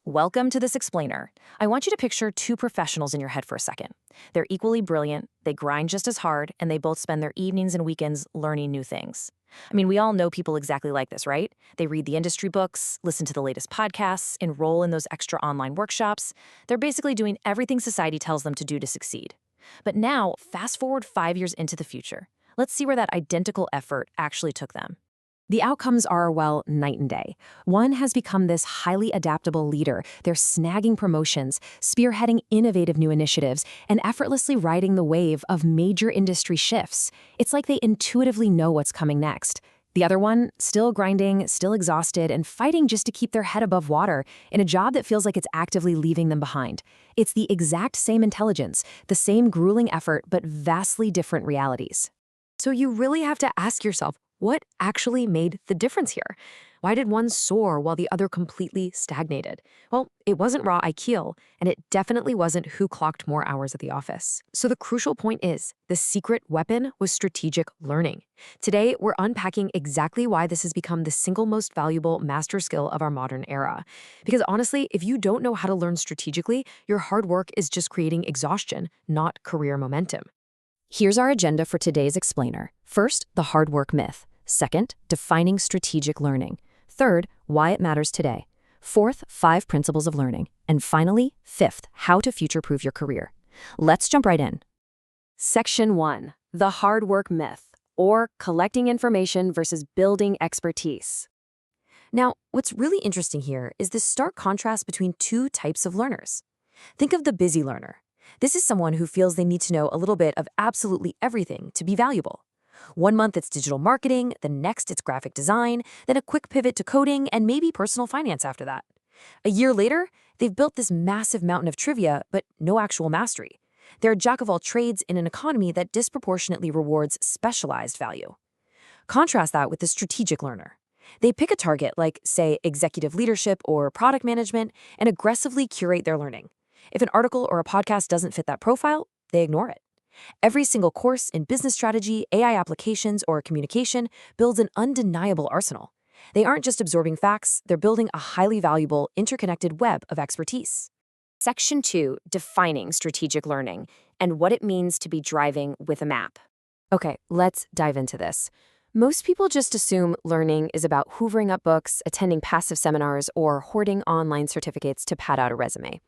Welcome to this explainer. I want you to picture two professionals in your head for a second. They're equally brilliant, they grind just as hard, and they both spend their evenings and weekends learning new things. I mean, we all know people exactly like this, right? They read the industry books, listen to the latest podcasts, enroll in those extra online workshops. They're basically doing everything society tells them to do to succeed. But now, fast forward 5 years into the future. Let's see where that identical effort actually took them. The outcomes are, well, night and day. One has become this highly adaptable leader. They're snagging promotions, spearheading innovative new initiatives, and effortlessly riding the wave of major industry shifts. It's like they intuitively know what's coming next. The other one, still grinding, still exhausted, and fighting just to keep their head above water in a job that feels like it's actively leaving them behind. It's the exact same intelligence, the same grueling effort, but vastly different realities. So you really have to ask yourself, what actually made the difference here? Why did one soar while the other completely stagnated? Well, it wasn't raw IQ, and it definitely wasn't who clocked more hours at the office. So the crucial point is, the secret weapon was strategic learning. Today, we're unpacking exactly why this has become the single most valuable master skill of our modern era. Because honestly, if you don't know how to learn strategically, your hard work is just creating exhaustion, not career momentum. Here's our agenda for today's explainer. First, the hard work myth. Second, defining strategic learning. Third, why it matters today. Fourth, 5 principles of learning. And finally, fifth, how to future-proof your career. Let's jump right in. Section 1, the hard work myth, or collecting information versus building expertise. Now, what's really interesting here is the stark contrast between two types of learners. Think of the busy learner. This is someone who feels they need to know a little bit of absolutely everything to be valuable. One month it's digital marketing, the next it's graphic design, then a quick pivot to coding, and maybe personal finance after that. A year later, they've built this massive mountain of trivia, but no actual mastery. They're a jack of all trades in an economy that disproportionately rewards specialized value. Contrast that with the strategic learner. They pick a target like, say, executive leadership or product management and aggressively curate their learning. If an article or a podcast doesn't fit that profile, they ignore it. Every single course in business strategy, AI applications, or communication builds an undeniable arsenal. They aren't just absorbing facts, they're building a highly valuable, interconnected web of expertise. Section 2, defining strategic learning and what it means to be driving with a map. Okay, let's dive into this. Most people just assume learning is about hoovering up books, attending passive seminars, or hoarding online certificates to pad out a resume.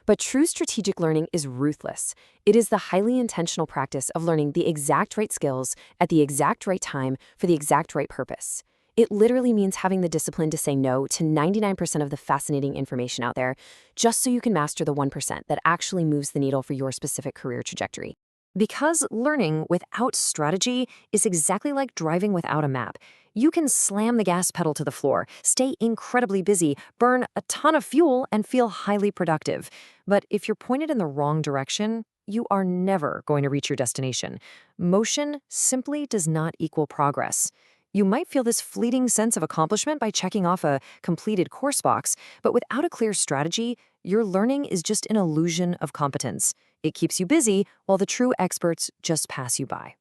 But true strategic learning is ruthless. It is the highly intentional practice of learning the exact right skills at the exact right time for the exact right purpose. It literally means having the discipline to say no to 99% of the fascinating information out there, just so you can master the 1% that actually moves the needle for your specific career trajectory. Because learning without strategy is exactly like driving without a map. You can slam the gas pedal to the floor, stay incredibly busy, burn a ton of fuel, and feel highly productive. But if you're pointed in the wrong direction, you are never going to reach your destination. Motion simply does not equal progress. You might feel this fleeting sense of accomplishment by checking off a completed course box, but without a clear strategy, your learning is just an illusion of competence. It keeps you busy while the true experts just pass you by.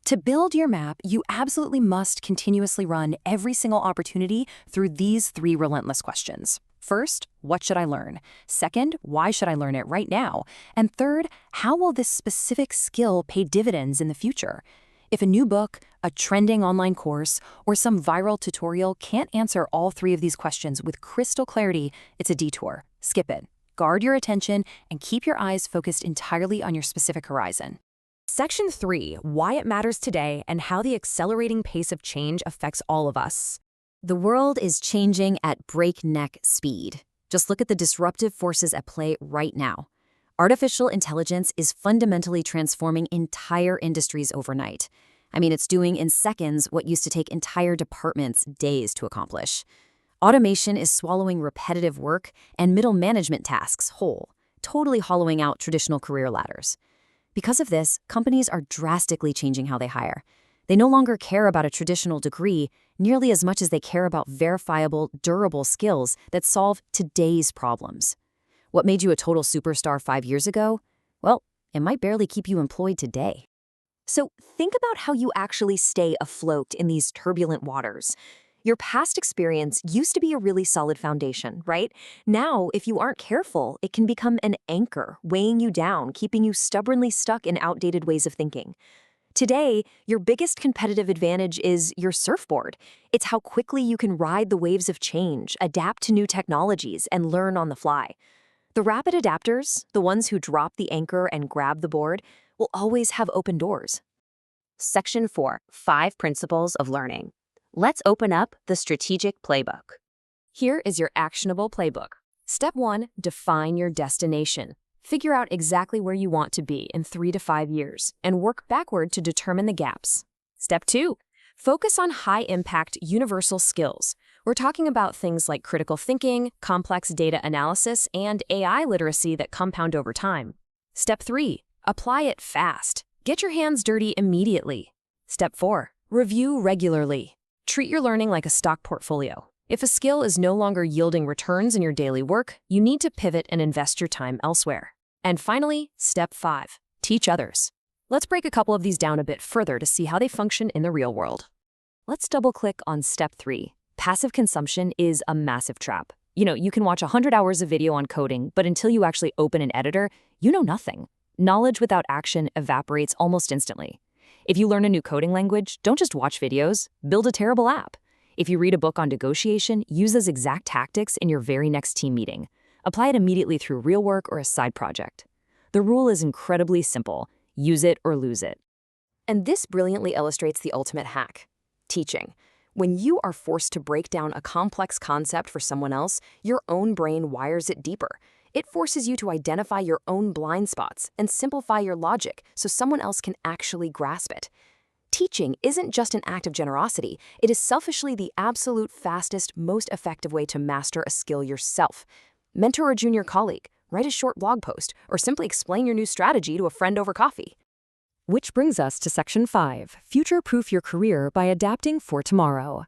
To build your map, you absolutely must continuously run every single opportunity through these 3 relentless questions. First, what should I learn? Second, why should I learn it right now? And third, how will this specific skill pay dividends in the future? If a new book, a trending online course, or some viral tutorial can't answer all 3 of these questions with crystal clarity, it's a detour. Skip it. Guard your attention and keep your eyes focused entirely on your specific horizon. Section 3, why it matters today and how the accelerating pace of change affects all of us. The world is changing at breakneck speed. Just look at the disruptive forces at play right now. Artificial intelligence is fundamentally transforming entire industries overnight. I mean, it's doing in seconds what used to take entire departments days to accomplish. Automation is swallowing repetitive work and middle management tasks whole, totally hollowing out traditional career ladders. Because of this, companies are drastically changing how they hire. They no longer care about a traditional degree nearly as much as they care about verifiable, durable skills that solve today's problems. What made you a total superstar 5 years ago? Well, it might barely keep you employed today. So think about how you actually stay afloat in these turbulent waters. Your past experience used to be a really solid foundation, right? Now, if you aren't careful, it can become an anchor, weighing you down, keeping you stubbornly stuck in outdated ways of thinking. Today, your biggest competitive advantage is your surfboard. It's how quickly you can ride the waves of change, adapt to new technologies, and learn on the fly. The rapid adapters, the ones who drop the anchor and grab the board, will always have open doors. Section 4, 5 Principles of Learning. Let's open up the strategic playbook. Here is your actionable playbook. Step 1, define your destination. Figure out exactly where you want to be in 3 to 5 years and work backward to determine the gaps. Step 2, focus on high-impact universal skills. We're talking about things like critical thinking, complex data analysis, and AI literacy that compound over time. Step 3, apply it fast. Get your hands dirty immediately. Step 4, review regularly. Treat your learning like a stock portfolio. If a skill is no longer yielding returns in your daily work, you need to pivot and invest your time elsewhere. And finally, step 5, teach others. Let's break a couple of these down a bit further to see how they function in the real world. Let's double-click on step 3. Passive consumption is a massive trap. You can watch 100 hours of video on coding, but until you actually open an editor, you know nothing. Knowledge without action evaporates almost instantly. If you learn a new coding language, don't just watch videos, build a terrible app. If you read a book on negotiation, use those exact tactics in your very next team meeting. Apply it immediately through real work or a side project. The rule is incredibly simple: use it or lose it. And this brilliantly illustrates the ultimate hack: teaching. When you are forced to break down a complex concept for someone else, your own brain wires it deeper. It forces you to identify your own blind spots and simplify your logic so someone else can actually grasp it. Teaching isn't just an act of generosity, it is selfishly the absolute fastest, most effective way to master a skill yourself. Mentor a junior colleague, write a short blog post, or simply explain your new strategy to a friend over coffee. Which brings us to Section 5, future-proof your career by adapting for tomorrow.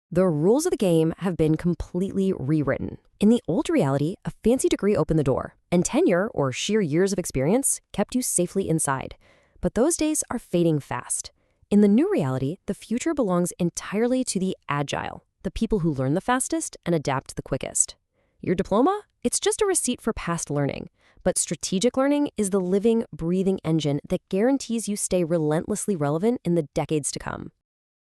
The rules of the game have been completely rewritten. In the old reality, a fancy degree opened the door, and tenure, or sheer years of experience, kept you safely inside. But those days are fading fast. In the new reality, the future belongs entirely to the agile, the people who learn the fastest and adapt the quickest. Your diploma? It's just a receipt for past learning. But strategic learning is the living, breathing engine that guarantees you stay relentlessly relevant in the decades to come.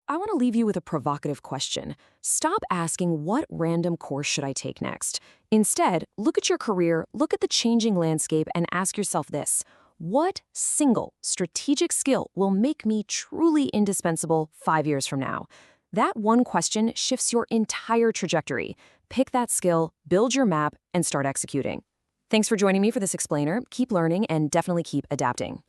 I want to leave you with a provocative question. Stop asking, what random course should I take next? Instead, look at your career, look at the changing landscape, and ask yourself this: what single strategic skill will make me truly indispensable 5 years from now? That one question shifts your entire trajectory. Pick that skill, build your map, and start executing. Thanks for joining me for this explainer. Keep learning and definitely keep adapting.